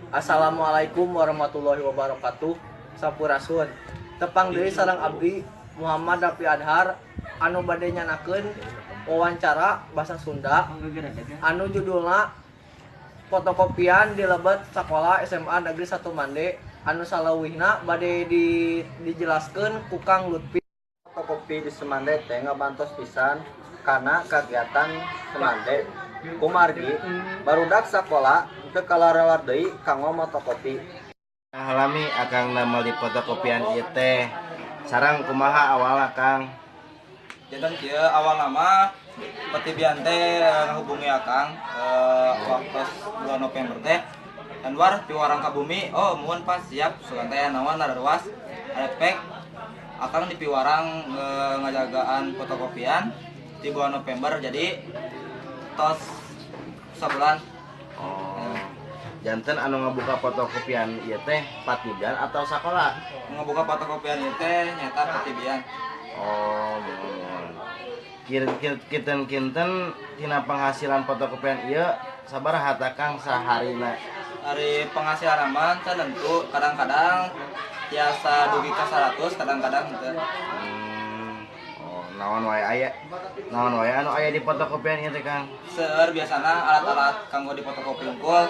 Assalamualaikum warahmatullahi wabarakatuh. Sampurasun. Tepang deui sareng abdi Muhammad Rafi Adhar anu bade nyanakeun wawancara basa Sunda anu judulna fotokopian di lebet sakola SMA Negeri 1 Mande anu saleuwihna bade dijelaskeun ku Kang Lutfi. Fotokopi di Semande teh ngabantos pisan karena kegiatan Semande kumargi barudak sakola teu kalarewat deui kanggo motokopi. Halami akang damel di fotokopian ieu teh. Sareng kumaha awalna Kang? Jantan kieu awal nama petibian teh ngahubungi akang waktu bulan November teh Anwar piwarang ka bumi. Oh muhun pas siap sugan teh naon nararuas repek akang di piwarang ngajagaan fotokopian di bulan November jadi tos sabulan. Janten anu ngabuka fotokopian ieu teh patibian atau sakola? Ngabuka fotokopian ieu teh nyata petibian. Oh, bener. Kinten tina penghasilan fotokopian ieu sabaraha tah Kang saharina? Hari penghasilan aman tentu kadang-kadang biasa dugi ka 100 kadang-kadang teu. Naon wae aya? Naon wae anu aya di fotokopian ieu teh Kang? Seueur biasana alat-alat kanggo di fotokopi unggul.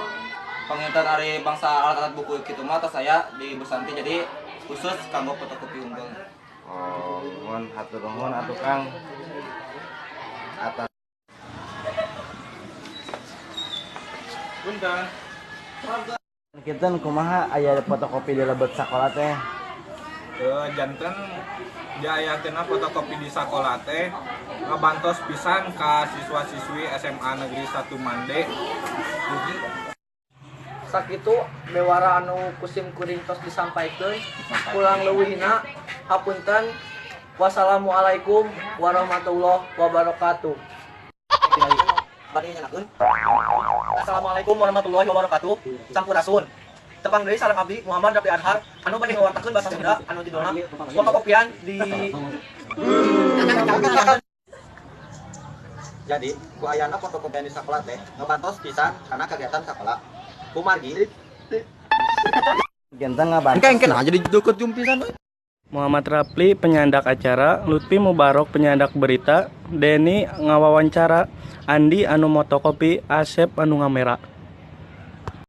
Penginten hari bangsa alat-alat buku kitu mah tas saya di Busanti jadi khusus kanggo fotokopi unggul. Oh, nuhun hatur nuhun atuh Kang. Atas Punten. kinten kumaha aya fotokopi di lebet sakola teh? Janten diayakeunna fotokopi di sakola teh ngabantos pisan ka siswa-siswi SMA Negeri 1 Mande. Sakitu bewara anu kusim kuring tos disampaikeun pulang leuwihna hapunten. Wassalamualaikum warahmatullahi wabarakatuh. Assalamualaikum warahmatullahi wabarakatuh. Sampurasun. Tepang deui sareng abdi Muhammad Rafi Adhar anu bade ngawartakeun basa Sunda anu judulna fotokopian di Jadi ku ayana fotokopian di sakola teh ngabantos pisan karena kegiatan sakola kumargi. Kinten ngabantos. Engke aja di deket jumpisan. Muhammad Rapli penyandak acara, Lutfi Mubarok penyandak berita, Denny ngawawancara, Andi anu motokopi, Asep anu ngamera.